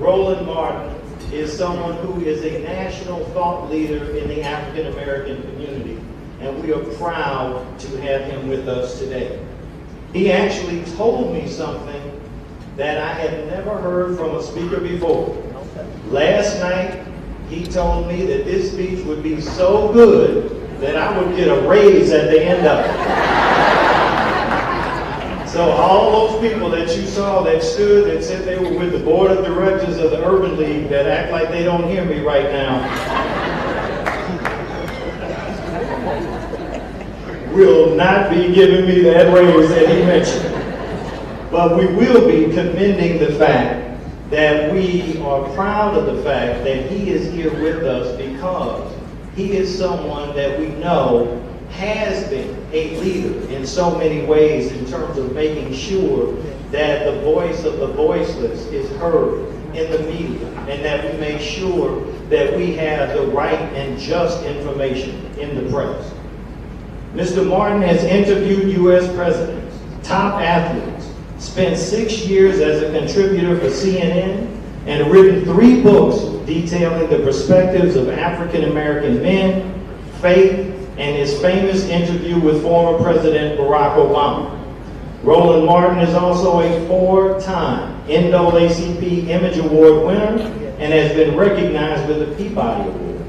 Roland Martin is someone who is a national thought leader in the African American community, and we are proud to have him with us today. He actually told me something that I had never heard from a speaker before. Last night, he told me that this speech would be so good that I would get a raise at the end of it. So all those people that you saw that stood and said they were with the board of directors of the Urban League that act like they don't hear me right now, will not be giving me that raise that he mentioned. But we will be commending the fact that we are proud of the fact that he is here with us because he is someone that we know has been a leader in so many ways in terms of making sure that the voice of the voiceless is heard in the media and that we make sure that we have the right and just information in the press. Mr. Martin has interviewed U.S. presidents, top athletes, spent 6 years as a contributor for CNN, and written 3 books detailing the perspectives of African American men, faith, and his famous interview with former President Barack Obama. Roland Martin is also a 4-time NAACP Image Award winner and has been recognized with the Peabody Award,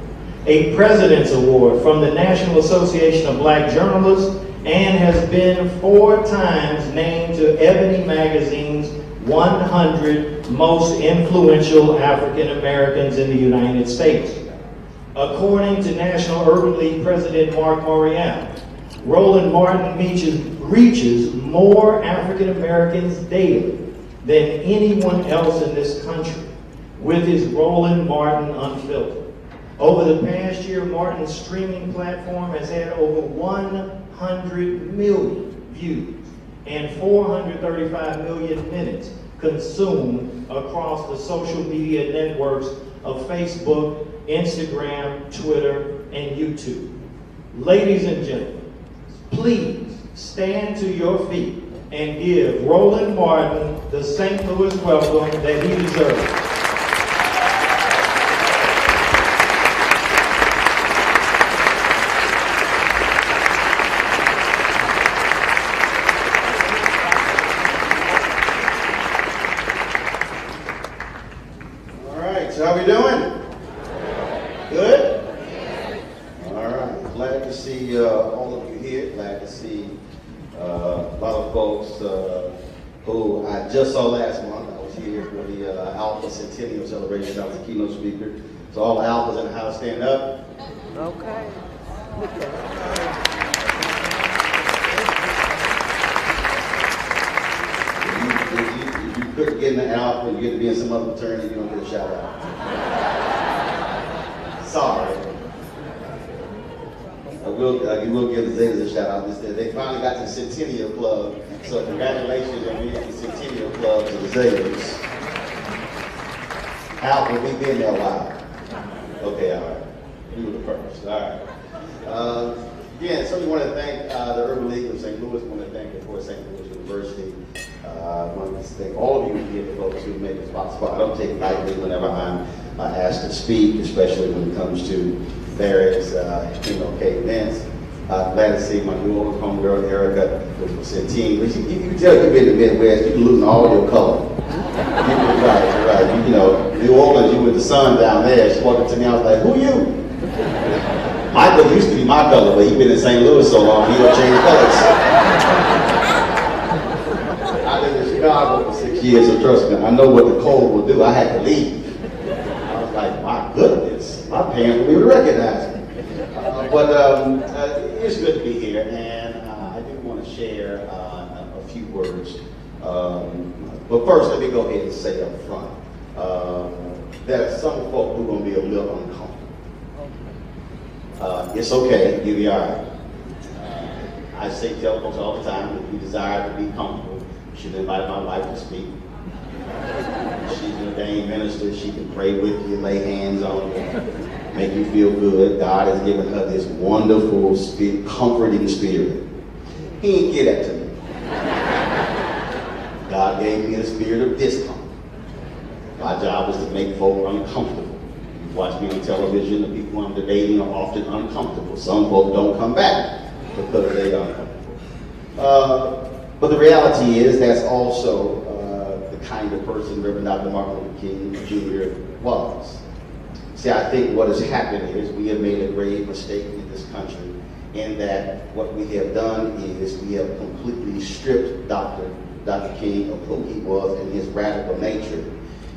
a President's Award from the National Association of Black Journalists, and has been 4 times named to Ebony Magazine's 100 Most Influential African Americans in the United States. According to National Urban League President Mark Morial, Roland Martin reaches more African Americans daily than anyone else in this country with his Roland Martin Unfiltered. Over the past year, Martin's streaming platform has had over 100 million views and 435 million minutes consumed across the social media networks of Facebook, Instagram, Twitter, and YouTube. Ladies and gentlemen, please stand to your feet and give Roland Martin the St. Louis welcome that he deserves. How we doing? Good? All right. Glad to see all of you here. Glad to see a lot of folks who I just saw last month. I was here for the Alpha Centennial celebration. I was the keynote speaker. So all the Alphas in the house, stand up. Okay. If you couldn't get in the Alpha and you get to be in some other fraternity, you don't get a shout out. Sorry. You will give the Zetas a shout out. They finally got to the Centennial Club, so congratulations on being in the Centennial Club to the Zetas. Alpha, we've been there a while. Okay, all right. We were the first. All right. Again, certainly want to thank the Urban League of St. Louis. I want to thank, of course, St. Louis University. I want to thank all of you here, the folks who make this possible. I don't take it lightly whenever I'm asked to speak, especially when it comes to various MLK events. Glad to see my new homegirl Erica, which was 17. But you can tell you've been in the Midwest, you're losing all your color. Right. You know, New Orleans, you with the sun down there. She walked up to me, I was like, who you? Michael used to be my color, but he's been in St. Louis so long, he don't change colors. I lived in Chicago for 6 years, so trust me, I know what the cold will do. I had to leave. I was like, my goodness, my parents will even recognize me. But it's good to be here, and I do want to share a few words. But first, let me go ahead and say up front, there are some folk who are going to be a little uncomfortable. It's okay, you'll be all right. I tell folks all the time, if you desire to be comfortable, you should invite my wife to speak. She's an ordained minister, she can pray with you, lay hands on you, make you feel good. God has given her this wonderful, comforting spirit. He didn't give that to me. God gave me the spirit of discomfort. My job is to make folk uncomfortable. You watch me on television, the people I'm debating are often uncomfortable. Some folk don't come back because they're uncomfortable. But the reality is that's also the kind of person Reverend Dr. Martin Luther King Jr. was. See, I think what has happened is we have made a grave mistake in this country in that what we have done is we have completely stripped Dr. King of who he was and his radical nature.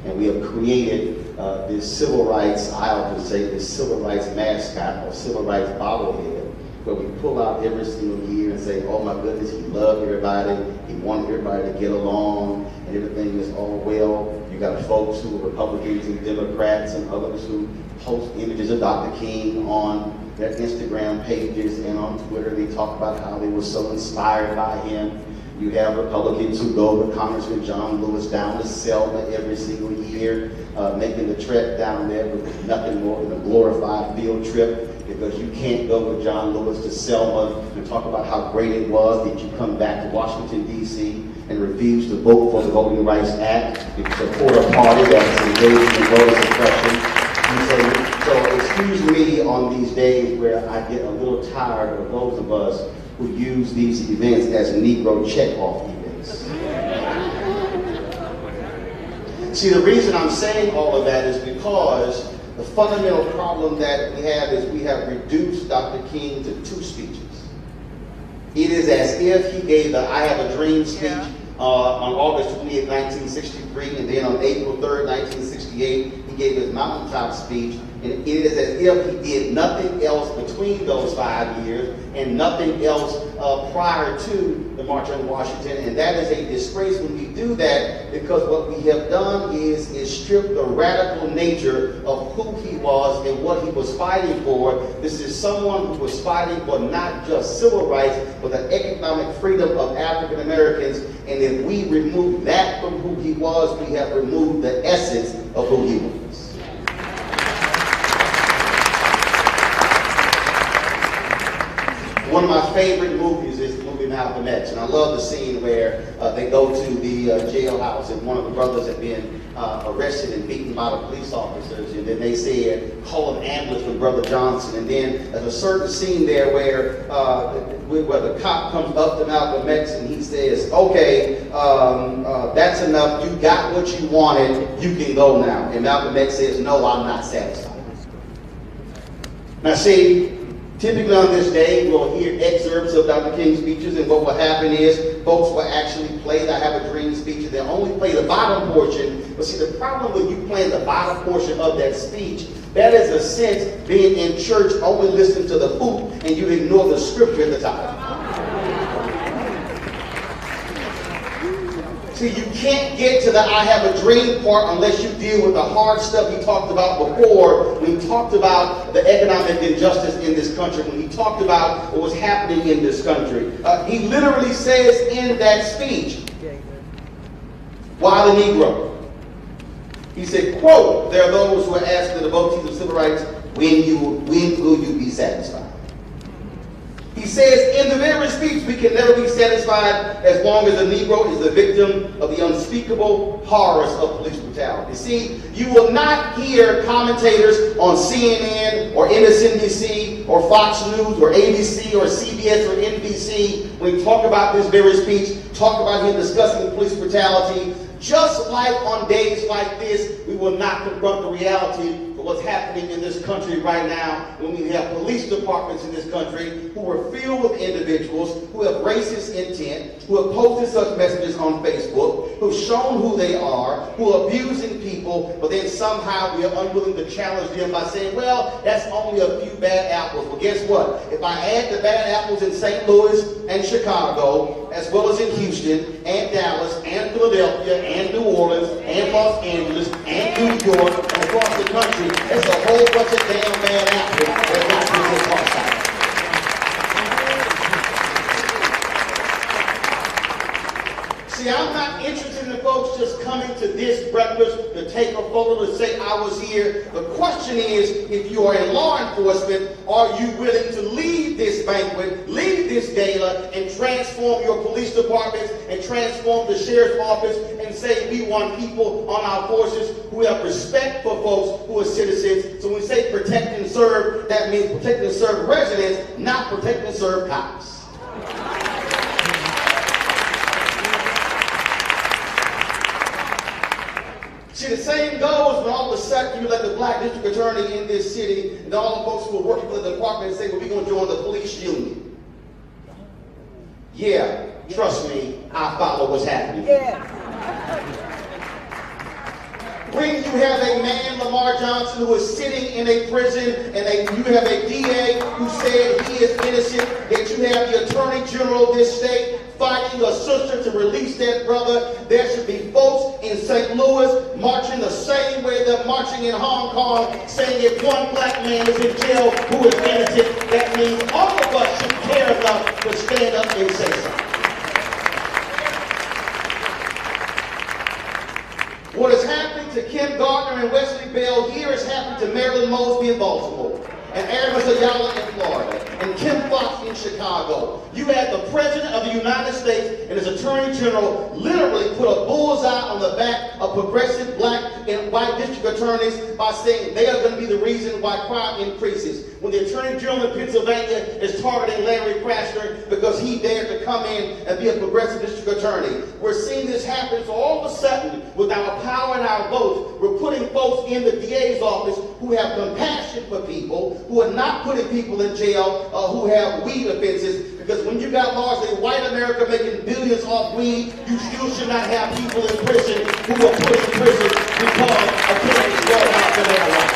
And we have created this civil rights, I often say this civil rights mascot or civil rights bobblehead, where we pull out every single year and say, oh my goodness, he loved everybody, he wanted everybody to get along, and everything is all well. You got folks who are Republicans and Democrats and others who post images of Dr. King on their Instagram pages and on Twitter. They talk about how they were so inspired by him. You have Republicans who go with Congressman John Lewis down to Selma every single year, making the trek down there with nothing more than a glorified field trip, because you can't go with John Lewis to Selma and talk about how great it was that you come back to Washington, D.C. and refuse to vote for the Voting Rights Act, and support a party that's engaged in voter suppression. So excuse me on these days where I get a little tired of those of us who use these events as Negro check-off events. See, the reason I'm saying all of that is because the fundamental problem that we have is we have reduced Dr. King to two speeches. It is as if he gave the I Have a Dream speech on August 28, 1963, and then on April 3rd, 1968, he gave his mountaintop speech. And it is as if he did nothing else between those 5 years and nothing else prior to the March on Washington. And that is a disgrace when we do that, because what we have done is strip the radical nature of who he was and what he was fighting for. This is someone who was fighting for not just civil rights, but the economic freedom of African Americans. And if we remove that from who he was, we have removed the essence of who he was. One of my favorite movies is the movie Malcolm X, and I love the scene where they go to the jailhouse and one of the brothers had been arrested and beaten by the police officers, and then they said, call an ambulance for Brother Johnson. And then there's a certain scene there where the cop comes up to Malcolm X and he says, okay, that's enough, you got what you wanted, you can go now. And Malcolm X says, no, I'm not satisfied. Now see, typically on this day, we'll hear excerpts of Dr. King's speeches, and what will happen is folks will actually play the I Have a Dream speech, and they'll only play the bottom portion. But see, the problem with you playing the bottom portion of that speech, that is a sense being in church, only listening to the hoop, and you ignore the scripture at the top. See, you can't get to the I Have a Dream part unless you deal with the hard stuff he talked about before, when he talked about the economic injustice in this country, when he talked about what was happening in this country. He literally says in that speech, why the Negro? He said, quote, there are those who are asking the devotees of civil rights, when will you be satisfied? He says in the very speech, we can never be satisfied as long as a Negro is the victim of the unspeakable horrors of police brutality. See, you will not hear commentators on CNN or MSNBC or Fox News or ABC or CBS or NBC, when we talk about this very speech, talk about him discussing police brutality. Just like on days like this, we will not confront the reality of what's happening in this country right now, when we have police departments in this country who are filled with individuals who have racist intent, who have posted such messages on Facebook, who have shown who they are, who are abusing people, but then somehow we are unwilling to challenge them by saying, well, that's only a few bad apples. Well, guess what? If I add the bad apples in St. Louis and Chicago, as well as in Houston and Dallas and Philadelphia and New Orleans and Los Angeles and New York and across the country, there's a whole bunch of damn bad apples that got this apartheid. See, I'm not interested in the folks just coming to this breakfast to take take a photo to say I was here. The question is, if you are in law enforcement, are you willing to leave this banquet, leave this gala, and transform your police departments and transform the sheriff's office and say we want people on our forces who have respect for folks who are citizens? So when we say protect and serve, that means protect and serve residents, not protect and serve cops. See, the same goes when all of a sudden you let the black district attorney in this city and all the folks who are working for the department say, well, we're going to join the police union. Yeah, trust me, I follow what's happening. Yeah. When you have a man, Lamar Johnson, who is sitting in a prison, and you have a DA who said he is innocent, yet you have the Attorney General of this state fighting a sister to release that brother, there should be folks in St. Louis marching the same way they're marching in Hong Kong, saying if one black man is in jail who is innocent, that means all of us should care enough to stand up and say something. What is happening to Kim Gardner and Wesley Bell here is happening to Marilyn Mosby in Baltimore, and Aaron Ayala in Florida, and Kim Foxx in Chicago. You had the President of the United States and his Attorney General literally put a bullseye on the back of progressive black and white district attorneys by saying they are going to be the reason why crime increases. When the Attorney General in Pennsylvania is targeting Larry Krasner because he dared to come in and be a progressive district attorney. We're seeing this happen, so all of a sudden, with our power and our votes, we're putting folks in the DA's office who have compassion for people, who are not putting people in jail who have weed offenses. Because when you got largely white America making billions off weed, you still should not have people in prison who are put in prison because of killing brought out for their life.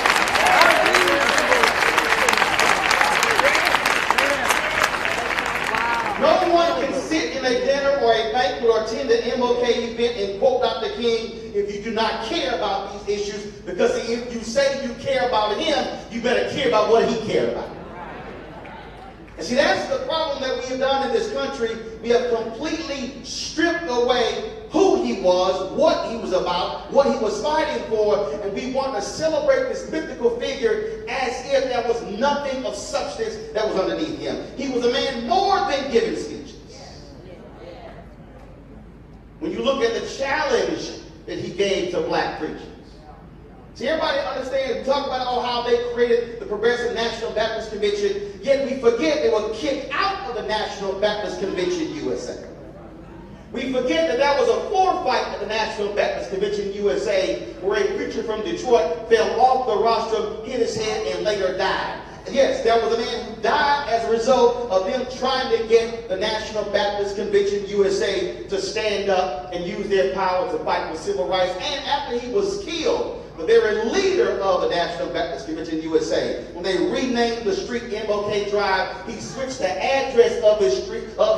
No one can sit in a dinner or a banquet or attend an MLK event and quote Dr. King if you do not care about these issues, because if you say you care about him, you better care about what he cared about. And see, that's the problem that we have done in this country. We have completely stripped away who he was, what he was about, what he was fighting for, and we want to celebrate this mythical figure as if there was nothing of substance that was underneath him. He was a man more than giving speeches. When you look at the challenge that he gave to black preachers. See, everybody understands, talk about how they created the Progressive National Baptist Convention, yet we forget they were kicked out of the National Baptist Convention USA. We forget that there was a floor fight at the National Baptist Convention USA where a preacher from Detroit fell off the rostrum, hit his head, and later died. Yes, there was a man who died as a result of them trying to get the National Baptist Convention USA to stand up and use their power to fight for civil rights. And after he was killed, the very leader of the National Baptist Convention USA, when they renamed the street MLK Drive, he switched the address of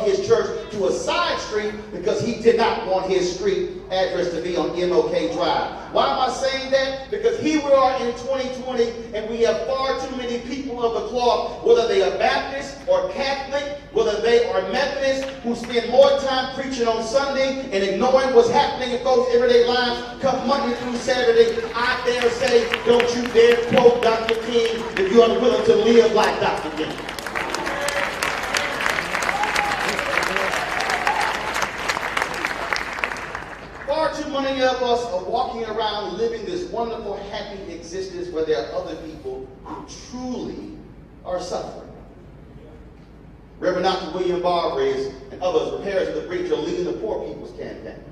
his church to a side street because he did not want his street address to be on MLK Drive. Why am I saying that? Because here we are in 2020 and we have far too many people of the cloth, whether they are Baptist or Catholic, whether they are Methodist, who spend more time preaching on Sunday and ignoring what's happening in folks' everyday lives come Monday through Saturday. I dare say, don't you dare quote Dr. King if you're unwilling to live like Dr. King. Far too many of us are walking around living this wonderful, happy existence where there are other people who truly are suffering. Reverend Dr. William Barber and others, repairs of the breach, are leading the Poor People's Campaign.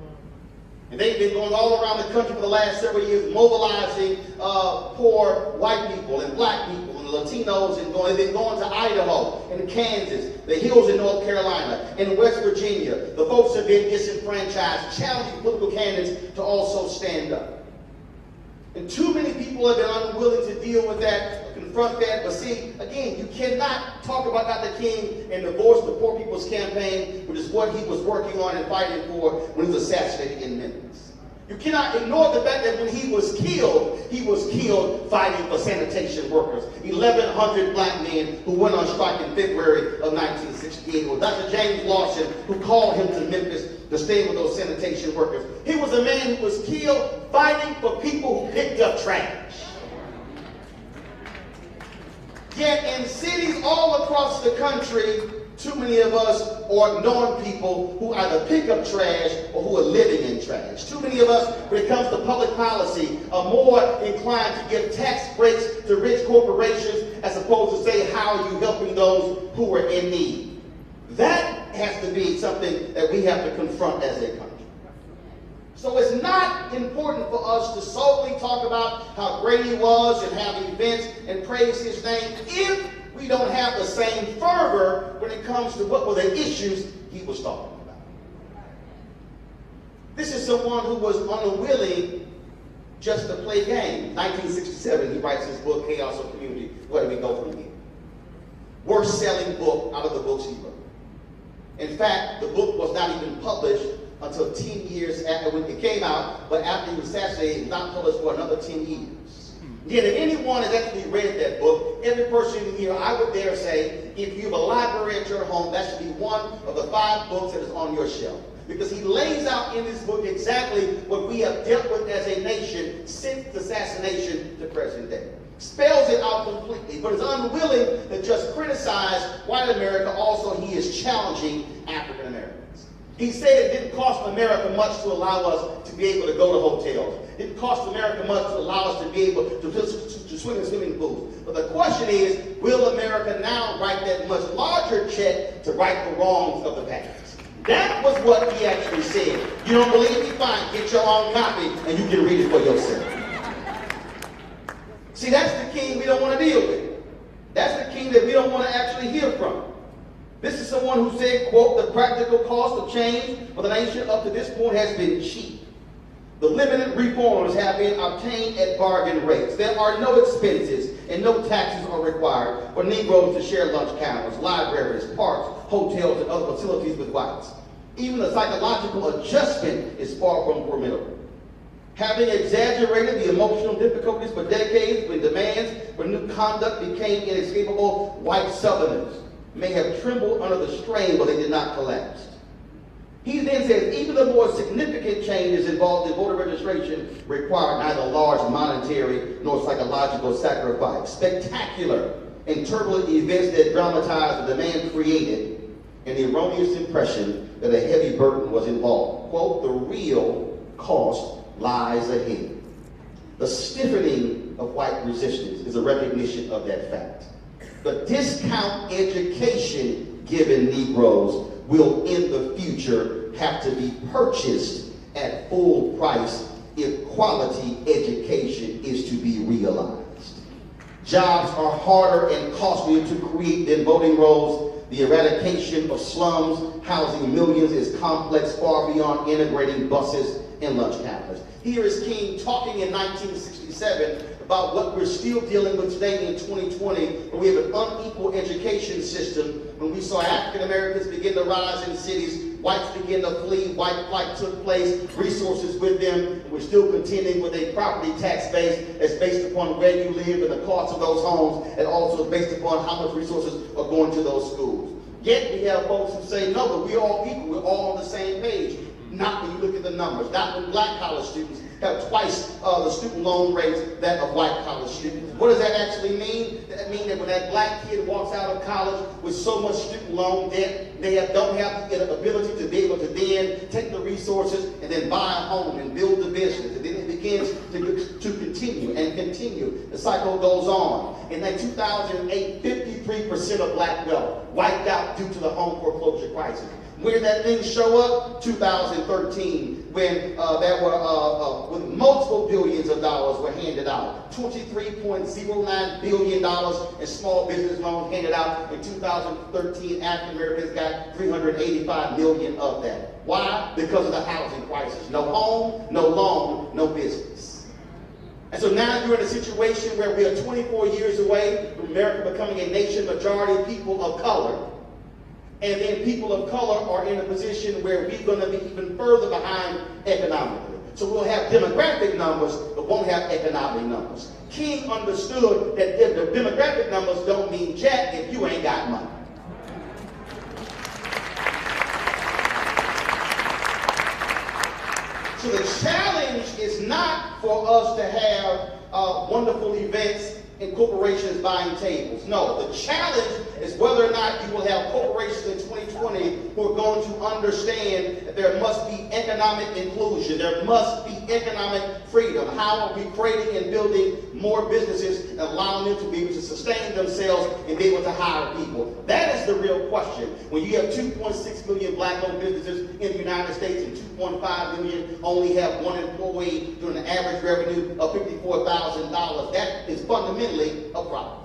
And they've been going all around the country for the last several years, mobilizing poor white people and black people and Latinos, and they've been going to Idaho and Kansas, the hills in North Carolina, and West Virginia. The folks have been disenfranchised, challenging political candidates to also stand up. And too many people have been unwilling to deal with that, confront that. But see, again, you cannot talk about Dr. King and divorce the Poor People's Campaign, which is what he was working on and fighting for when he was assassinated in Memphis. You cannot ignore the fact that when he was killed fighting for sanitation workers. 1,100 black men who went on strike in February of 1968. It was Dr. James Lawson who called him to Memphis to stay with those sanitation workers. He was a man who was killed fighting for people who picked up trash. Yet in cities all across the country, too many of us are ignoring people who either pick up trash or who are living in trash. Too many of us, when it comes to public policy, are more inclined to give tax breaks to rich corporations as opposed to say, how are you helping those who are in need? That has to be something that we have to confront as a country. So it's not important for us to solely talk about how great he was and have events and praise his name if we don't have the same fervor when it comes to what were the issues he was talking about. This is someone who was unwilling just to play games. 1967, he writes his book, Chaos of Community. Where do we go from here? Worst selling book out of the books he wrote. In fact, the book was not even published until 10 years after when it came out, but after he was assassinated, it was not published for another 10 years. Yet if anyone has actually read that book, every person in here, I would dare say, if you have a library at your home, that should be one of the 5 books that is on your shelf. Because he lays out in this book exactly what we have dealt with as a nation since the assassination to present day. Spells it out completely, but is unwilling to just criticize white America. Also, he is challenging African Americans. He said it didn't cost America much to allow us to be able to go to hotels. It didn't cost America much to allow us to be able to swim in swimming pools. But the question is, will America now write that much larger check to right the wrongs of the past? That was what he actually said. You don't believe me? Fine. Get your own copy and you can read it for yourself. See, that's the king we don't want to deal with. That's the king that we don't want to actually hear from. This is someone who said, quote, the practical cost of change for the nation up to this point has been cheap. The limited reforms have been obtained at bargain rates. There are no expenses and no taxes are required for Negroes to share lunch counters, libraries, parks, hotels, and other facilities with whites. Even the psychological adjustment is far from formidable. Having exaggerated the emotional difficulties for decades when demands for new conduct became inescapable, white Southerners may have trembled under the strain, but they did not collapse. He then says, even the more significant changes involved in voter registration required neither large monetary nor psychological sacrifice. Spectacular and turbulent events that dramatized the demand created an erroneous impression that a heavy burden was involved. Quote, the real cost lies ahead. The stiffening of white resistance is a recognition of that fact. The discount education given Negroes will in the future have to be purchased at full price if quality education is to be realized. Jobs are harder and costlier to create than voting rolls. The eradication of slums housing millions is complex far beyond integrating buses and lunch counters. Here is King talking in 1967 about what we're still dealing with today in 2020, where we have an unequal education system. When we saw African Americans begin to rise in cities, whites begin to flee, white flight took place, resources with them, and we're still contending with a property tax base that's based upon where you live and the cost of those homes, and also based upon how much resources are going to those schools. Yet we have folks who say, no, but we're all equal, we're all on the same page. Not when you look at the numbers, not when black college students have twice the student loan rates that of white college students. What does that actually mean? That means that when that black kid walks out of college with so much student loan debt, they don't have the ability to be able to then take the resources and then buy a home and build the business. And then it begins to continue and continue. The cycle goes on. In 2008, 53% of black wealth wiped out due to the home foreclosure crisis. Where did that thing show up? 2013, when there were when multiple billions of dollars were handed out. $23.09 billion in small business loans handed out. In 2013, African Americans got $385 million of that. Why? Because of the housing crisis. No home, no loan, no business. And so now you're in a situation where we are 24 years away from America becoming a nation majority people of color. And then people of color are in a position where we're going to be even further behind economically. So we'll have demographic numbers, but won't have economic numbers. King understood that the demographic numbers don't mean jack if you ain't got money. So the challenge is not for us to have wonderful events and corporations buying tables. No, the challenge is whether or not you will have corporations in 2020 who are going to understand that there must be economic inclusion, there must be economic freedom. How are we creating and building more businesses and allowing them to be able to sustain themselves and be able to hire people? That is the real question. When you have 2.6 million black-owned businesses in the United States and 2.5 million only have one employee doing an average revenue of $54,000, that is fundamentally a problem.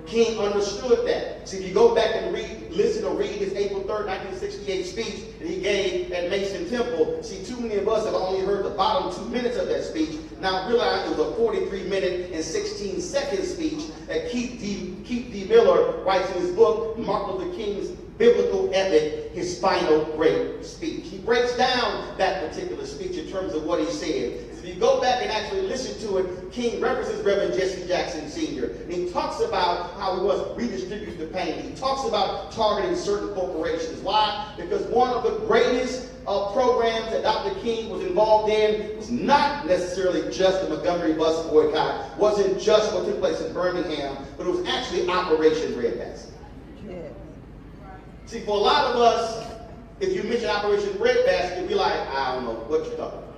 King understood that. See, if you go back and listen or read his April 3rd, 1968 speech that he gave at Mason Temple, see, too many of us have only heard the bottom 2 minutes of that speech. Now realize it was a 43-minute and 16-second speech that Keith D. Miller writes in his book, Martin Luther King's biblical epic, his final great speech. He breaks down that particular speech in terms of what he said. If you go back and actually listen to it, King references Reverend Jesse Jackson Sr. And he talks about how he wants to redistribute the pain. He talks about targeting certain corporations. Why? Because one of the greatest programs that Dr. King was involved in was not necessarily just the Montgomery bus boycott, wasn't just what took place in Birmingham, but it was actually Operation Breadbasket. See, for a lot of us, if you mention Operation Breadbasket, we're like, I don't know what you're talking about.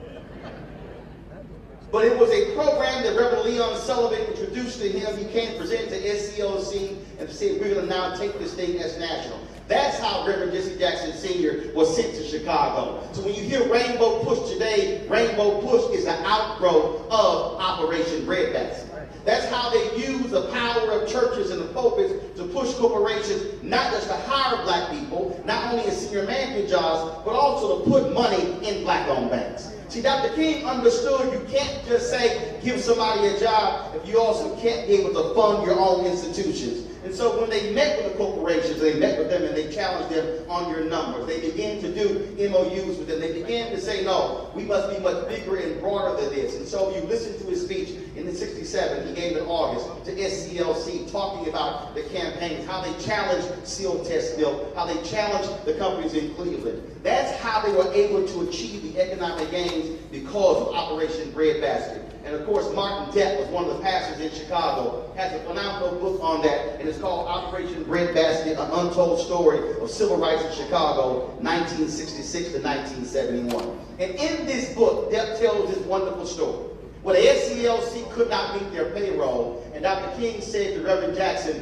But it was a program that Reverend Leon Sullivan introduced to him. He came to present to SCLC and said, we're going to now take this thing as national. That's how Reverend Jesse Jackson Sr. was sent to Chicago. So when you hear Rainbow Push today, Rainbow Push is an outgrowth of Operation Breadbasket. That's how they use the power of churches and the pulpits to push corporations, not just to hire black people, not only in senior management jobs, but also to put money in black-owned banks. See, Dr. King understood you can't just say, give somebody a job if you also can't be able to fund your own institutions. And so when they met with the corporations, they met with them and they challenged them on your numbers. They began to do MOUs with them. They began to say, no, we must be much bigger and broader than this. And so if you listen to his speech in the 67, he gave in August to SCLC, talking about the campaigns, how they challenged seal test milk, how they challenged the companies in Cleveland. That's how they were able to achieve the economic gains because of Operation Breadbasket. And of course, Martin Depp was one of the pastors in Chicago, has a phenomenal book on that, and it's called Operation Breadbasket, An Untold Story of Civil Rights in Chicago, 1966 to 1971. And in this book, Depp tells this wonderful story. Well, the SCLC could not meet their payroll, and Dr. King said to Reverend Jackson,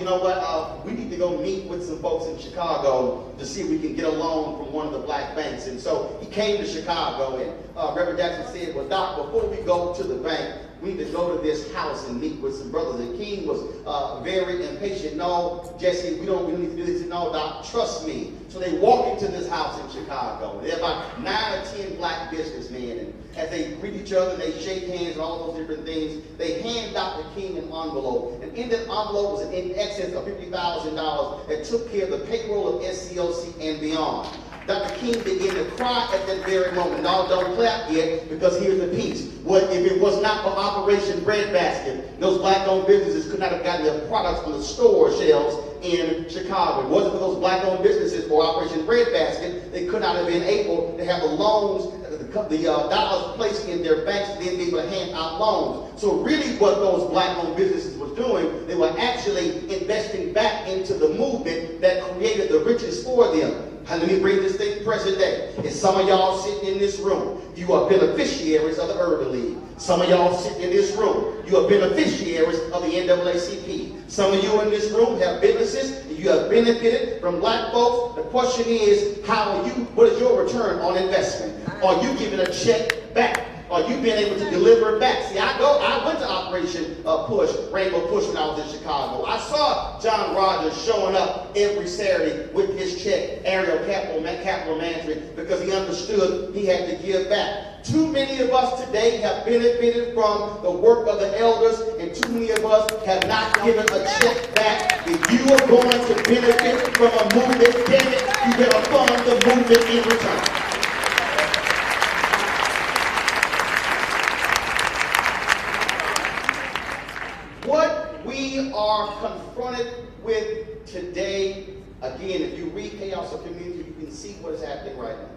you know what, we need to go meet with some folks in Chicago to see if we can get a loan from one of the black banks. And so he came to Chicago, and Reverend Jackson said, well, Doc, before we go to the bank, we need to go to this house and meet with some brothers. And King was very impatient. No, Jesse, we don't need to do this. No, Doc, trust me. So they walk into this house in Chicago. There are about 9 or 10 black businessmen. And as they greet each other, they shake hands and all those different things. They hand Dr. King an envelope. And in that envelope was in excess of $50,000 that took care of the payroll of SCLC and beyond. Dr. King began to cry at that very moment. Now, don't clap yet, because here's the piece. What if it was not for Operation Breadbasket, those black-owned businesses could not have gotten their products on the store shelves in Chicago. It wasn't for those black-owned businesses for Operation Breadbasket, they could not have been able to have the loans, the dollars placed in their banks, and then be able to hand out loans. So really what those black-owned businesses were doing, they were actually investing back into the movement that created the riches for them. And let me bring this thing present day. And some of y'all sitting in this room, you are beneficiaries of the Urban League. Some of y'all sitting in this room, you are beneficiaries of the NAACP. Some of you in this room have businesses, and you have benefited from black folks. The question is, what is your return on investment? Are you giving a check back? Are you being able to deliver back? See, I went to Operation Rainbow Push when I was in Chicago. I saw John Rogers showing up every Saturday with his check, Ariel Capital Management, because he understood he had to give back. Too many of us today have benefited from the work of the elders, and too many of us have not given a check back. If you are going to benefit from a movement, damn it, you better fund the movement in return. What we are confronted with today, again, if you read Chaos of Community, you can see what is happening right now.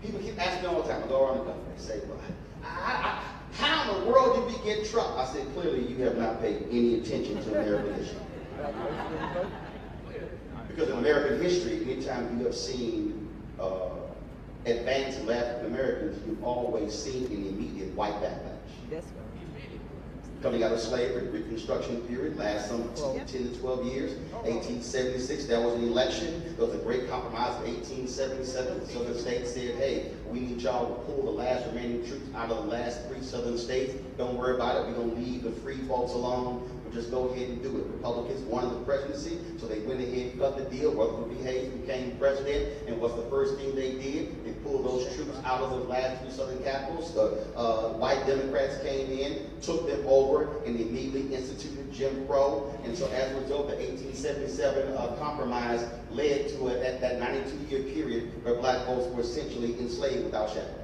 People keep asking me all the time. I go around the country and say, well, how in the world did we get Trump? I said, clearly you have not paid any attention to American history. Because in American history, anytime you have seen advance of African Americans, you've always seen an immediate white backlash. That's right. Coming out of slavery, Reconstruction period, last some 10 to 12 years. 1876, there was an election. There was a great compromise in 1877. The southern states said, hey, we need y'all to pull the last remaining troops out of the last 3 southern states. Don't worry about it. We're going to leave the free folks alone. We'll just go ahead and do it. Republicans wanted the presidency, so they went ahead and cut the deal. Rutherford B. Hayes became president, and what's the first thing they did? They pulled those troops out of the last 3 southern capitals. The white Democrats came in, took them over, and immediately instituted Jim Crow. And so as a result, the 1877 compromise led to that 92-year period where black folks were essentially enslaved without shackles.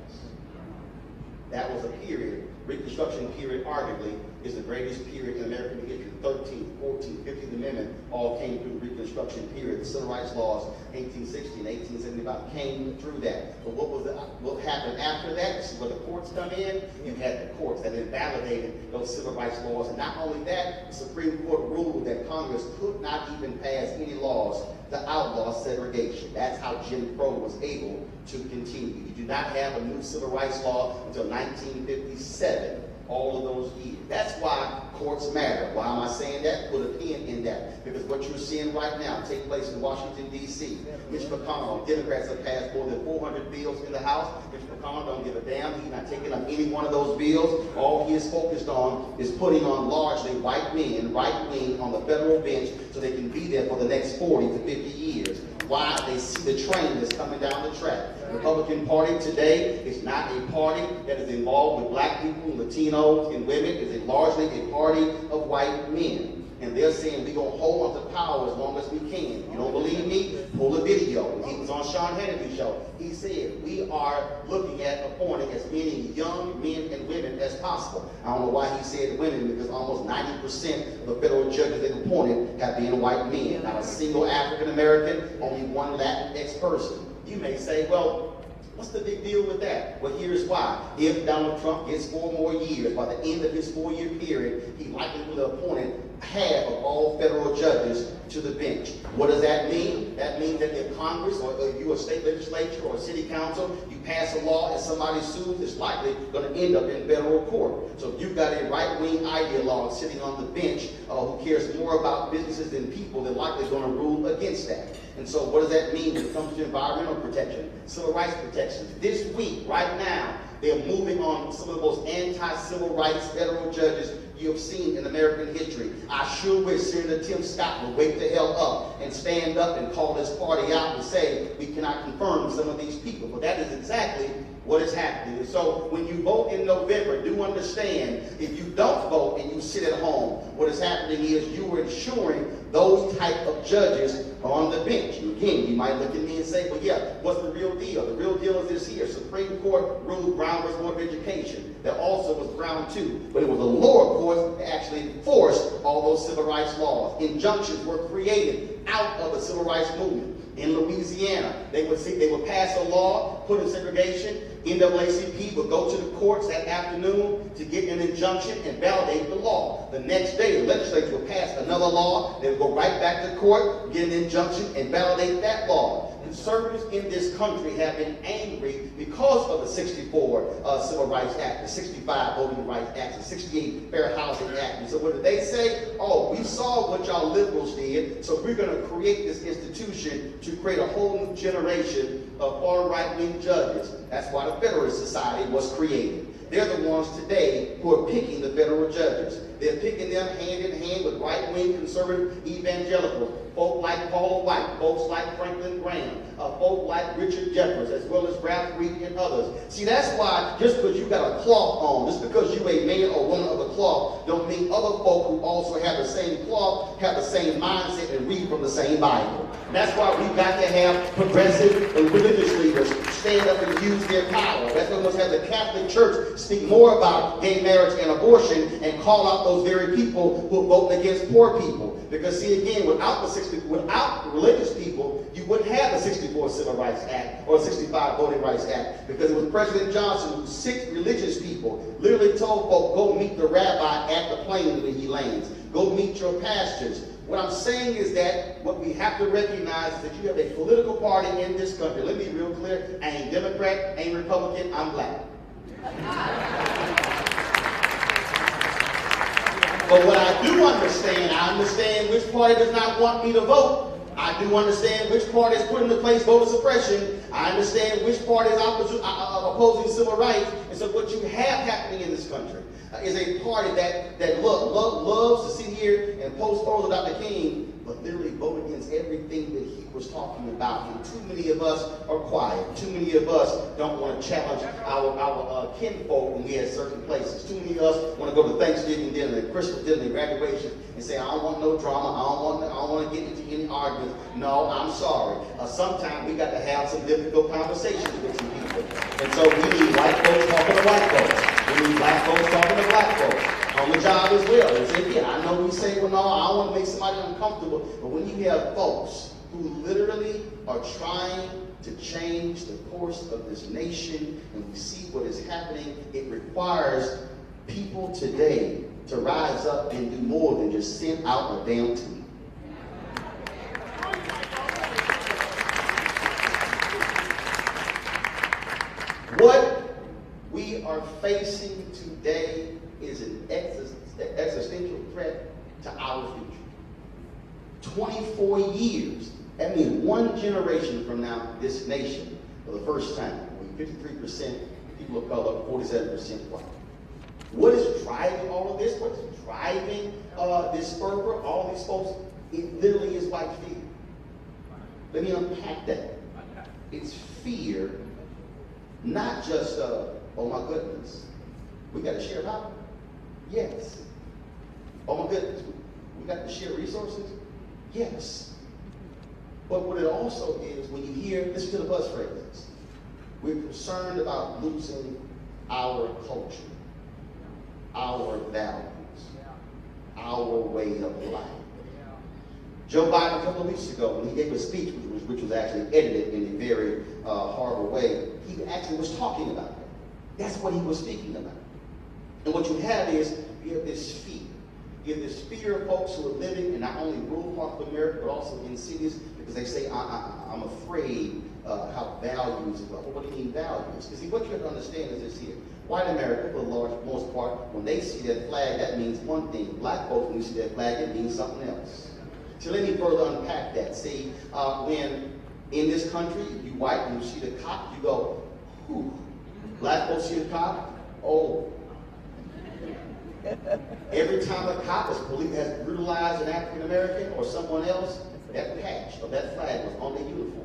That was a period, Reconstruction period arguably is the greatest period in American history. The 13th, 14th, 15th Amendment all came through the Reconstruction period. The Civil Rights Laws, 1860 and 1875, came through that. But what happened after that? This is where the courts come in. You had the courts that invalidated those Civil Rights Laws. And not only that, the Supreme Court ruled that Congress could not even pass any laws to outlaw segregation. That's how Jim Crow was able to continue. You do not have a new civil rights law until 1957. All of those years. That's why courts matter. Why am I saying that? Put a pin in that. Because what you're seeing right now take place in Washington, D.C. Mitch McConnell, Democrats have passed more than 400 bills in the House. Mitch McConnell don't give a damn. He's not taking up any one of those bills. All he is focused on is putting on largely white men, right wing, on the federal bench so they can be there for the next 40 to 50 years. Why? They see the train that's coming down the track. The Republican Party today is not a party that is involved with black people, Latinos, and women. It's largely a party of white men. And they're saying we're going to hold on to power as long as we can. You don't believe me? Pull a video. When he was on Sean Hannity's show, he said, we are looking at appointing as many young men and women as possible. I don't know why he said women, because almost 90% of the federal judges they appointed have been white men. Not a single African American, only one Latinx person. You may say, well, what's the big deal with that? Well, here's why. If Donald Trump gets 4 more years, by the end of his 4-year period, he likely will have appointed half of all federal judges to the bench. What does that mean? That means that if Congress or you a state legislature or a city council, you pass a law and somebody sues, it's likely going to end up in federal court. So if you've got a right-wing ideologue sitting on the bench who cares more about businesses than people, they're likely going to rule against that. And so what does that mean when it comes to environmental protection, civil rights protections? This week, right now, they're moving on some of the most anti-civil rights federal judges you have seen in American history. I sure wish Senator Tim Scott would wake the hell up and stand up and call this party out and say we cannot confirm some of these people. But that is exactly what is happening. And so when you vote in November, do understand, if you don't vote and you sit at home, what is happening is you are ensuring those type of judges are on the bench. And again, you might look at me and say, well, yeah, what's the real deal? The real deal is this here. Supreme Court ruled Brown versus Board of Education. There also was Brown 2, but it was a lower court that actually enforced all those civil rights laws. Injunctions were created out of the civil rights movement. In Louisiana, they would pass a law, put in segregation. NAACP would go to the courts that afternoon to get an injunction and validate the law. The next day, the legislature would pass another law. They would go right back to court, get an injunction, and validate that law. Conservatives in this country have been angry because of the 64 Civil Rights Act, the 65 Voting Rights Act, the 68 Fair Housing Act. And so what did they say? Oh, we saw what y'all liberals did, so we're going to create this institution to create a whole new generation of far right-wing judges. That's why the Federalist Society was created. They're the ones today who are picking the federal judges. They're picking them hand in hand with right-wing conservative evangelicals, folk like Paula White, folks like Franklin Graham, folk like Richard Jeffers, as well as Ralph Reed and others. See, that's why just because you got a cloth on, just because you're a man or woman of the cloth, don't mean other folk who also have the same cloth, have the same mindset, and read from the same Bible. And that's why we've got to have progressive and religious leaders stand up and use their power. That's why we must have the Catholic Church speak more about gay marriage and abortion and call out those very people who are voting against poor people. Because see, again, without religious people, you wouldn't have the 64 Civil Rights Act or 65 Voting Rights Act, because it was President Johnson who 6 religious people literally told folk, go meet the rabbi at the plane when he lands. Go meet your pastors. What I'm saying is that what we have to recognize is that you have a political party in this country. Let me be real clear. I ain't Democrat, ain't Republican, I'm black. But what I do understand, I understand which party does not want me to vote. I do understand which party is putting in place voter suppression. I understand which party is opposing civil rights. And so what you have happening in this country is a party that loves to sit here and post photos of Dr. King, but literally vote against everything that he was talking about. And too many of us are quiet. Too many of us don't want to challenge our kinfolk when we at certain places. Too many of us want to go to Thanksgiving dinner, and Christmas dinner, and graduation, and say, I don't want no drama. I don't want to get into any arguments. No, I'm sorry. Sometimes we got to have some difficult conversations with some people. And so we need white folks talking to white folks. We need black folks talking to black folks. On the job as well. And say, yeah, I know we say, well, no, I don't want to make somebody uncomfortable. But when you have folks who literally are trying to change the course of this nation, and we see what is happening, it requires people today to rise up and do more than just send out a damn tweet. What we are facing today is an existential threat to our future. 24 years, that means one generation from now, this nation, for the first time, will be 53% people of color, 47% white. What is driving all of this? What is driving this fervor, all these folks? It literally is white fear. Let me unpack that. It's fear, not just, oh my goodness, we got to share power. Yes. Oh my goodness, we got to share resources? Yes. But what it also is, when you hear, listen to the buzz phrases, we're concerned about losing our culture, our values, our way of life. Joe Biden, a couple of weeks ago, when he gave a speech, which was actually edited in a very horrible way, he actually was talking about that. That's what he was speaking about. And what you have is, you have this fear. You have this fear of folks who are living in not only rural parts of America, but also in cities, because they say, I'm afraid how values, well, what do you mean values? Because see, what you have to understand is this here. White America, for the most part, when they see that flag, that means one thing. Black folks, when you see that flag, it means something else. So let me further unpack that. See, when in this country, you white, when you see the cop, you go, whew. Black folks see the cop, oh. Every time a cop has brutalized an African American or someone else, that patch of that flag was on their uniform.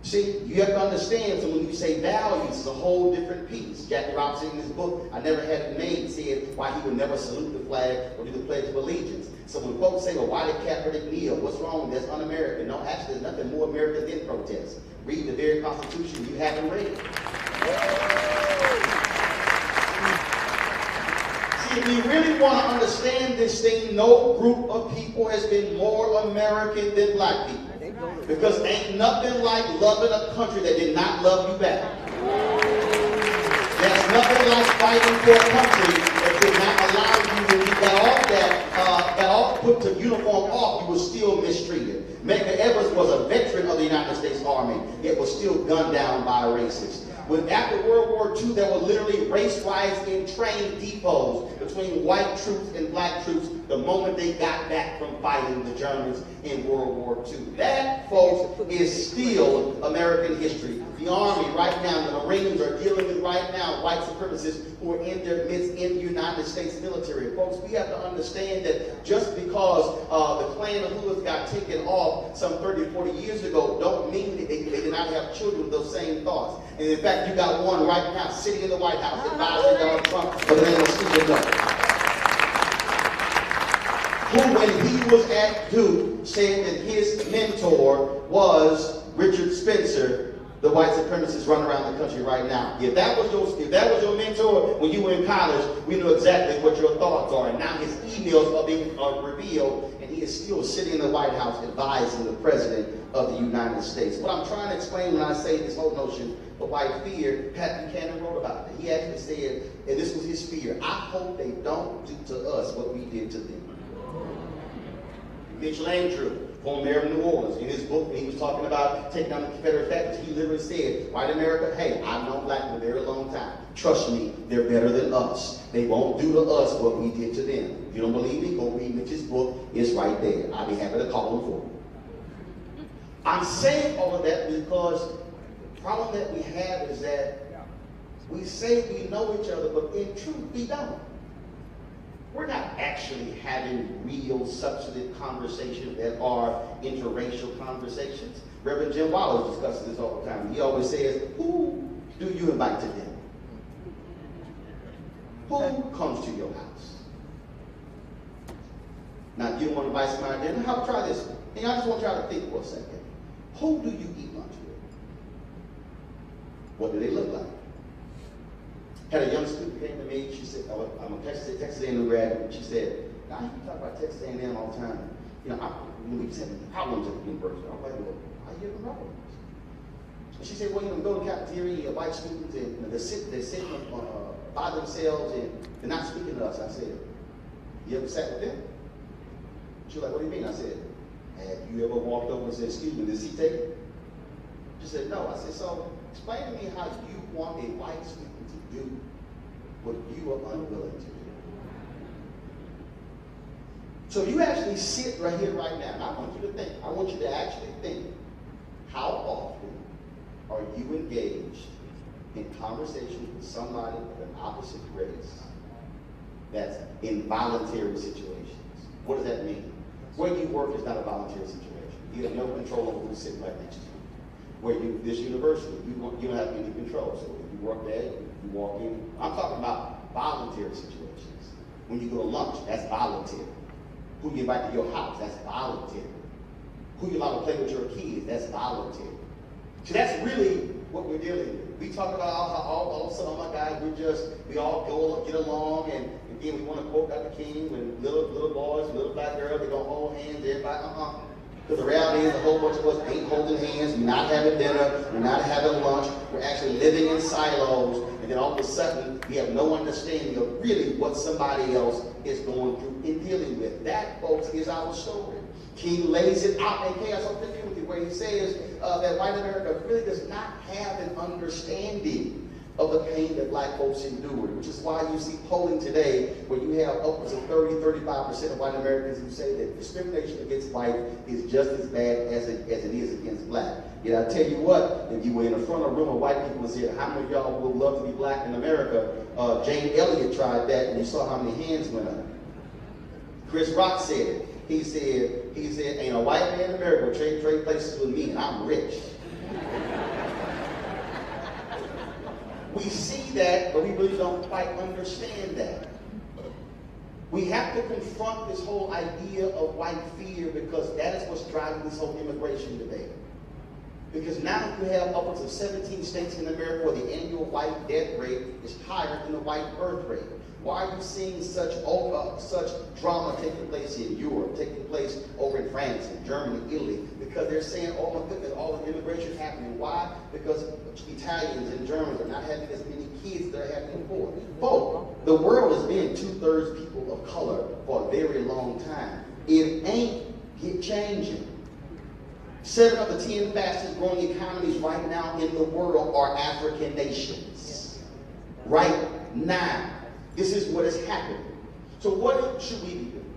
See, you have to understand, so when you say values, it's a whole different piece. Jackie Robinson in his book, I Never Had It Made, said why he would never salute the flag or do the Pledge of Allegiance. So when folks say, well, why did Kaepernick kneel? What's wrong? That's un-American. No, actually, there's nothing more American than protest. Read the very Constitution you haven't read. See, if we really want to understand this thing, no group of people has been more American than black people. Because ain't nothing like loving a country that did not love you back. There's nothing like fighting for a country that did not allow you, when you got off, put the uniform off, you were still mistreated. Medgar Evers was a veteran of the United States Army, yet was still gunned down by a racist. When after World War II, there were literally race riots in train depots between white troops and black troops the moment they got back from fighting the Germans in World War II. That, folks, is still American history. The Army right now, the Marines are dealing with right now white supremacists who are in their midst in the United States military. Folks, we have to understand that just because the Klan of Hoods got taken off some 30 or 40 years ago, don't mean that they did not have children with those same thoughts. And in fact, you got one right now sitting in the White House advising Donald Trump for the name of Stephen Miller, who, when he was at Duke, said that his mentor was Richard Spencer, the white supremacists run around the country right now. If that was your mentor when you were in college, we know exactly what your thoughts are. And now his emails are being revealed, and he is still sitting in the White House advising the President of the United States. What I'm trying to explain when I say this whole notion of white fear, Pat Buchanan wrote about it. He actually said, and this was his fear, I hope they don't do to us what we did to them. Mitchell Andrew, former mayor of New Orleans, in his book, when he was talking about taking down the Confederate statues, he literally said, white America, hey, I've known black for a very long time. Trust me, they're better than us. They won't do to us what we did to them. If you don't believe me, go read Mitch's book. It's right there. I'll be happy to call him for it. I'm saying all of that because the problem that we have is that we say we know each other, but in truth, we don't. We're not actually having real substantive conversations that are interracial conversations. Reverend Jim Wallace discusses this all the time. He always says, who do you invite to dinner? Who comes to your house? Now, if you don't want to invite somebody to dinner, how about try this one? And I just want y'all to think for a second. Who do you eat lunch with? What do they look like? Had a young student came to me. She said, I'm a Texas A&M graduate. She said, now you talk about Texas A&M all the time. You know, we just having problems at the university. I'm like, well, how you having problems? And she said, well, you know, we go to the cafeteria, white students, and you know, they're sitting by themselves, and they're not speaking to us. I said, you ever sat with them? She was like, what do you mean? I said, have you ever walked over and said, excuse me, did he take it? She said, no. I said, so explain to me how you want a white student to do what you are unwilling to do. So you actually sit right here, right now, and I want you to think, I want you to actually think, how often are you engaged in conversations with somebody of an opposite race that's in voluntary situations? What does that mean? Where you work is not a voluntary situation. You have no control over who's sitting right next to you. Where this university, you don't have any control. So if you work there, you walk in. I'm talking about voluntary situations. When you go to lunch, that's voluntary. Who you invite to your house, that's voluntary. Who you allow to play with your kids, that's voluntary. So that's really what we're dealing with. We talk about how all of a sudden, oh my God, we all go get along, and then we want to quote Dr. King when little boys, little black girls, they're going to hold hands, everybody, Because the reality is a whole bunch of us ain't holding hands, we're not having dinner, we're not having lunch, we're actually living in silos, and then all of a sudden we have no understanding of really what somebody else is going through and dealing with. That, folks, is our story. King lays it out in Chaos of Community, where he says that white America really does not have an understanding of the pain that black folks endured, which is why you see polling today where you have upwards of 35% of white Americans who say that discrimination against white is just as bad as it is against black. Yet I tell you what, if you were in a front of a room of white people and said, how many of y'all would love to be black in America? Jane Elliott tried that, and you saw how many hands went up. Chris Rock said it. He said, ain't a white man in America will trade places with me, and I'm rich. We see that, but we really don't quite understand that. We have to confront this whole idea of white fear, because that is what's driving this whole immigration debate. Because now you have upwards of 17 states in America where the annual white death rate is higher than the white birth rate. Why are you seeing such drama taking place in Europe, taking place over in France and Germany, Italy? Because they're saying, oh my goodness, all the immigration happening. Why? Because Italians and Germans are not having as many kids that are having before. Folks, the world has been 2/3 people of color for a very long time. It ain't changing. 7 of the 10 fastest growing economies right now in the world are African nations. Right now. This is what is happening. So what should we be doing?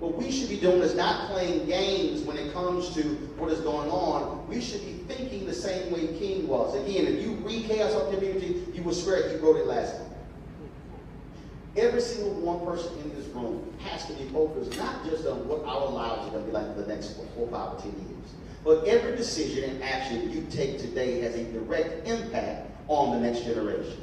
What we should be doing is not playing games when it comes to what is going on. We should be thinking the same way King was. Again, if you read Chaos of Community, you will swear he wrote it last month. Every single one person in this room has to be focused not just on what our lives are going to be like for the next 4, 5, or 10 years, but every decision and action you take today has a direct impact on the next generation.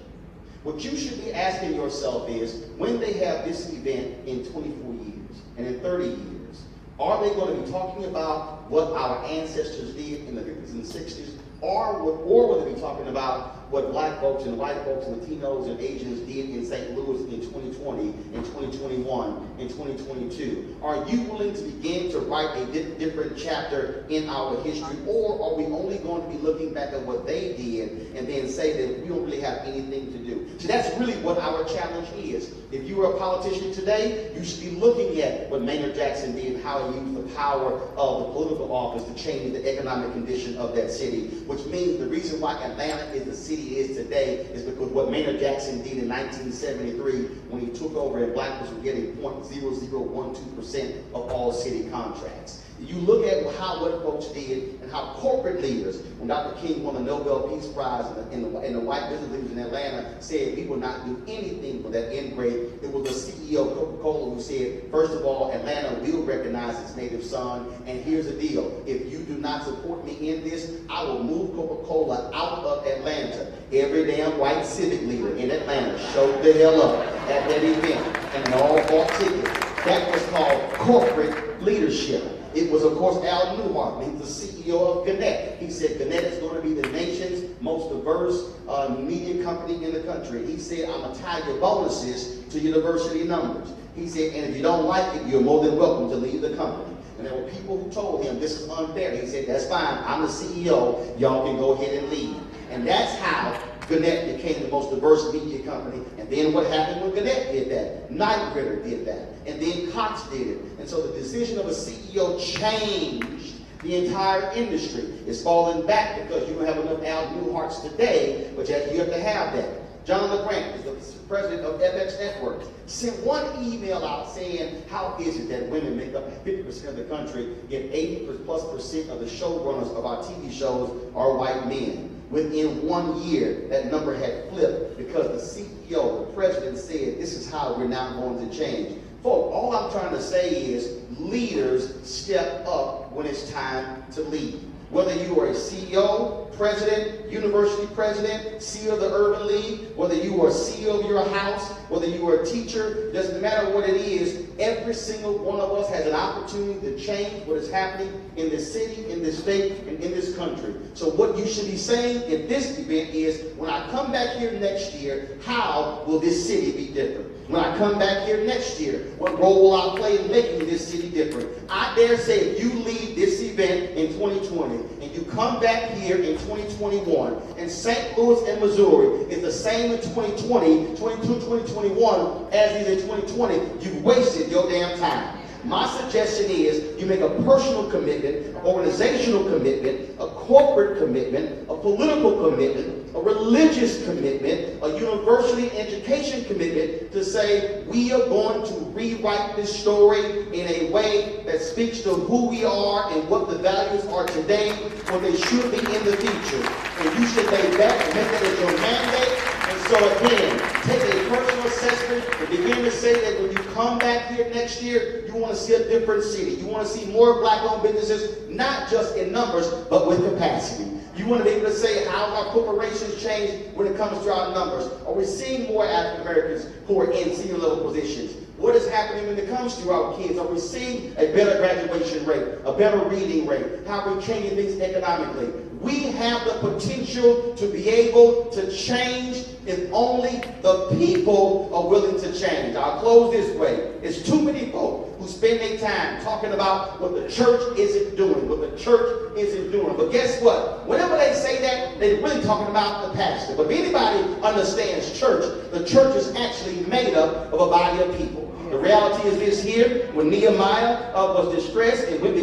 What you should be asking yourself is, when they have this event in 24 years and in 30 years, are they going to be talking about what our ancestors did in the 50s and 60s, or would they be talking about what black folks and white folks and Latinos and Asians did in St. Louis in 2020, in 2021, in 2022? Are you willing to begin to write a different chapter in our history, or are we only going to be looking back at what they did and then say that we don't really have anything to do? So that's really what our challenge is. If you are a politician today, you should be looking at what Maynard Jackson did and how he used the power of the political office to change the economic condition of that city, which means the reason why Atlanta is the city it is today is because what Maynard Jackson did in 1973 when he took over and black folks were getting 0.0012% of all city contracts. You look at what folks did and how corporate leaders, when Dr. King won the Nobel Peace Prize and the white business leaders in Atlanta said we will not do anything for that end grade. It was the CEO of Coca-Cola who said, first of all, Atlanta will recognize its native son, and here's the deal. If you do not support me in this, I will move Coca-Cola out of Atlanta. Every damn white civic leader in Atlanta showed the hell up at that event, and they all bought tickets. That was called corporate leadership. It was, of course, Al Newhart. He was the CEO of Gannett. He said Gannett is going to be the nation's most diverse media company in the country. He said, I'm going to tie your bonuses to your diversity numbers. He said, and if you don't like it, you're more than welcome to leave the company. And there were people who told him this is unfair. He said, that's fine. I'm the CEO. Y'all can go ahead and leave. And that's how Gannett became the most diverse media company. And then what happened when Gannett did that? Knight Ridder did that. And then Cox did it. And so the decision of a CEO changed the entire industry. It's falling back because you don't have enough Al Newharts today, but you have to have that. John LeGrand is the president of FX Network. Sent one email out saying, how is it that women make up 50% of the country, yet 80+% of the showrunners of our TV shows are white men? Within 1 year, that number had flipped because the CEO, the president, said, this is how we're now going to change. Folks, all I'm trying to say is leaders step up when it's time to lead. Whether you are a CEO, president, university president, CEO of the Urban League, whether you are CEO of your house, whether you are a teacher, doesn't matter what it is, every single one of us has an opportunity to change what is happening in this city, in this state, and in this country. So what you should be saying in this event is, when I come back here next year, how will this city be different? When I come back here next year, what role will I play in making this city different? I dare say if you leave this event in 2020 and you come back here in 2021 and St. Louis and Missouri is the same in 2020, 2021 as it is in 2020, you've wasted your damn time. My suggestion is you make a personal commitment, an organizational commitment, a corporate commitment, a political commitment, a religious commitment, a university education commitment to say we are going to rewrite this story in a way that speaks to who we are and what the values are today, what they should be in the future. And you should lay back and make that as your mandate. And so again, take a personal assessment and begin to say that when you come back here next year, you want to see a different city. You want to see more black-owned businesses, not just in numbers, but with capacity. You want to be able to say how our corporations change when it comes to our numbers. Are we seeing more African Americans who are in senior level positions? What is happening when it comes to our kids? Are we seeing a better graduation rate, a better reading rate? How are we changing things economically? We have the potential to be able to change if only the people are willing to change. I'll close this way. It's too many folk who spend their time talking about what the church isn't doing, what the church isn't doing. But guess what? Whenever they say that, they're really talking about the pastor. But if anybody understands church, the church is actually made up of a body of people. The reality is this here, when Nehemiah was distressed and went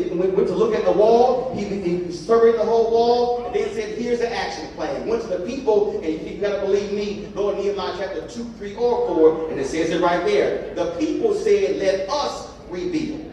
to look at the wall, he surveyed the whole wall and then said, here's the action plan. Went to the people, and you got to believe me, go to Nehemiah chapter 2, 3, or 4, and it says it right there. The people said, let us rebuild.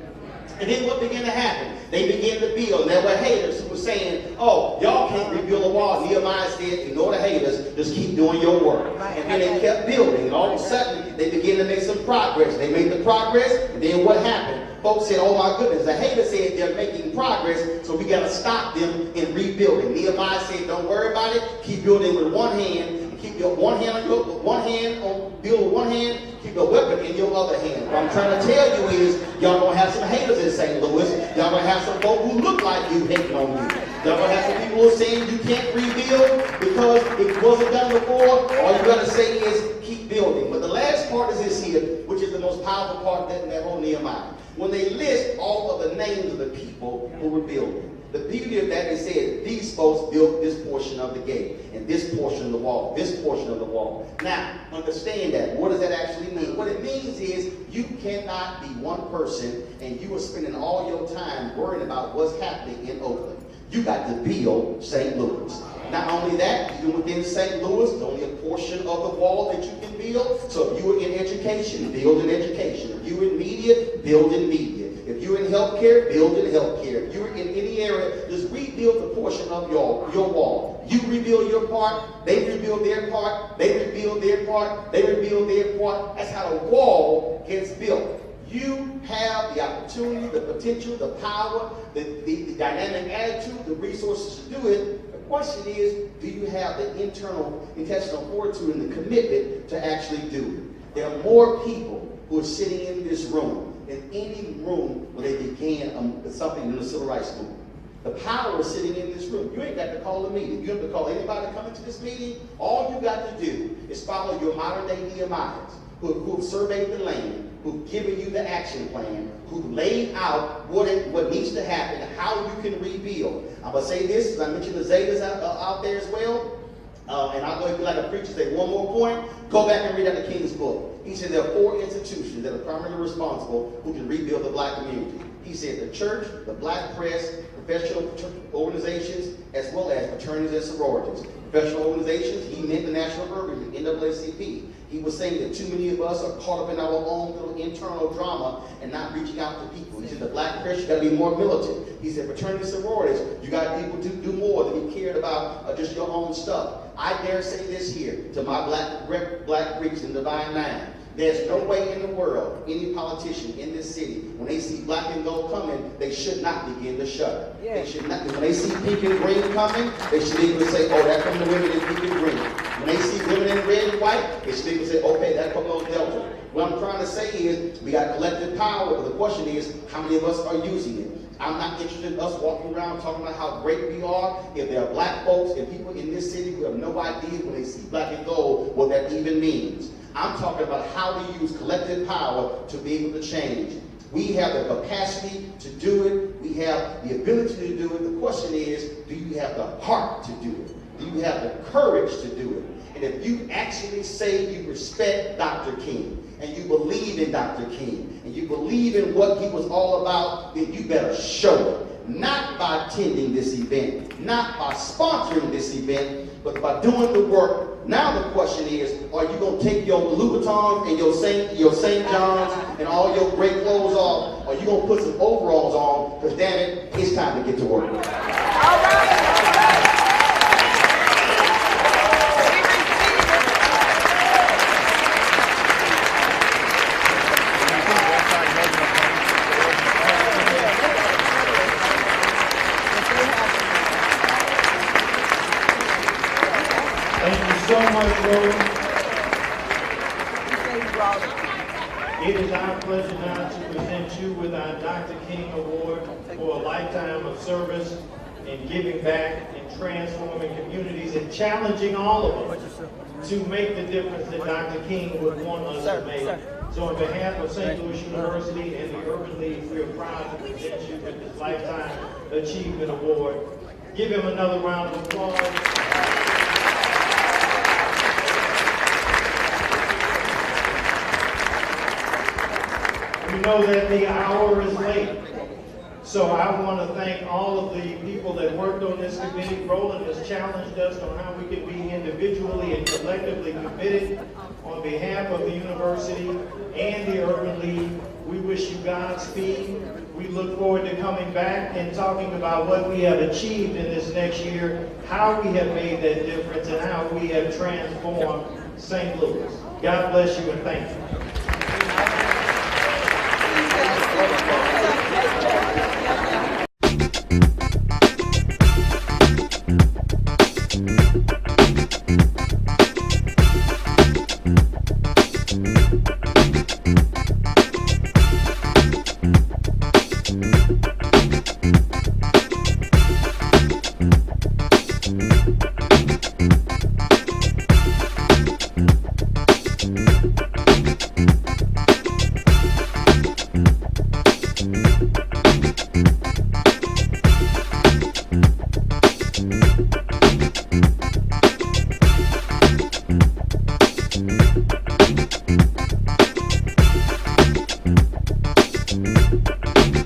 And then what began to happen? They began to build. And there were haters who were saying, oh, y'all can't rebuild a wall. Nehemiah said, ignore the haters, just keep doing your work. And then they kept building. And all of a sudden, they began to make some progress. They made the progress, and then what happened? Folks said, oh my goodness, the haters said they're making progress, so we got to stop them in rebuilding. Nehemiah said, don't worry about it. Keep building with one hand and keep keep your one hand on build with one hand, keep your weapon in your other hand. What I'm trying to tell you is, y'all gonna have some haters in St. Louis. Y'all gonna have some folk who look like you hating on you. Y'all gonna have some people who are saying you can't rebuild because it wasn't done before. All you gotta say is keep building. But the last part is this here, which is the most powerful part in that whole Nehemiah. When they list all of the names of the people who were building, the beauty of that is said, these folks built this portion of the gate, and this portion of the wall, this portion of the wall. Now, understand that. What does that actually mean? What it means is you cannot be one person and you are spending all your time worrying about what's happening in Oakland. You got to build St. Louis. Not only that, even within St. Louis, there's only a portion of the wall that you can build. So if you are in education, build in education. If you're in media, build in media. If you're in healthcare, build in healthcare. If you're in any area, just rebuild the portion of your wall. You rebuild your part, they rebuild their part, they rebuild their part, they rebuild their part. That's how the wall gets built. You have the opportunity, the potential, the power, the dynamic attitude, the resources to do it. The question is, do you have the intestinal fortitude and the commitment to actually do it? There are more people who are sitting in this room in any room where they began something in the civil rights movement. The power is sitting in this room. You ain't got to call a meeting. You don't have to call anybody to come into this meeting. All you got to do is follow your modern day Nehemiahs who have surveyed the land, who've given you the action plan, who've laid out what needs to happen, how you can rebuild. I'm going to say this, because I mentioned the Zetas out there as well. And I'll go ahead and be like a preacher, say one more point. Go back and read out the King's book. He said there are 4 institutions that are primarily responsible who can rebuild the black community. He said the church, the black press, professional organizations, as well as fraternities and sororities. Professional organizations, he meant the National Urban League, NAACP. He was saying that too many of us are caught up in our own little internal drama and not reaching out to people. He said the black press, you got to be more militant. He said fraternities and sororities, you got people to do more than be cared about just your own stuff. I dare say this here to my black Greeks in Divine Nine. There's no way in the world any politician in this city, when they see black and gold coming, they should not begin to shudder. Yeah. They should not. When they see pink and green coming, they should be able to say, oh, that comes the women in pink and green. When they see women in red and white, they should be able to say, okay, that comes those Delta. What I'm trying to say is, we got collective power, but the question is, how many of us are using it? I'm not interested in us walking around talking about how great we are. If there are black folks and people in this city who have no idea when they see black and gold what that even means. I'm talking about how to use collective power to be able to change. We have the capacity to do it. We have the ability to do it. The question is, do you have the heart to do it? Do you have the courage to do it? And if you actually say you respect Dr. King, and you believe in Dr. King, and you believe in what he was all about, then you better show it. Not by attending this event, not by sponsoring this event, but by doing the work. Now the question is, are you going to take your Louis Vuittons and your St. John's and all your great clothes off, or are you going to put some overalls on, because damn it, it's time to get to work. All right. So much, Roland. It is our pleasure now to present you with our Dr. King Award for a lifetime of service and giving back and transforming communities and challenging all of us to make the difference that Dr. King would want us to make. So on behalf of St. Louis University and the Urban League, we are proud to present you with this Lifetime Achievement Award. Give him another round of applause. We know that the hour is late, so I want to thank all of the people that worked on this committee. Roland has challenged us on how we can be individually and collectively committed on behalf of the university and the Urban League. We wish you Godspeed. We look forward to coming back and talking about what we have achieved in this next year, how we have made that difference, and how we have transformed St. Louis. God bless you and thank you.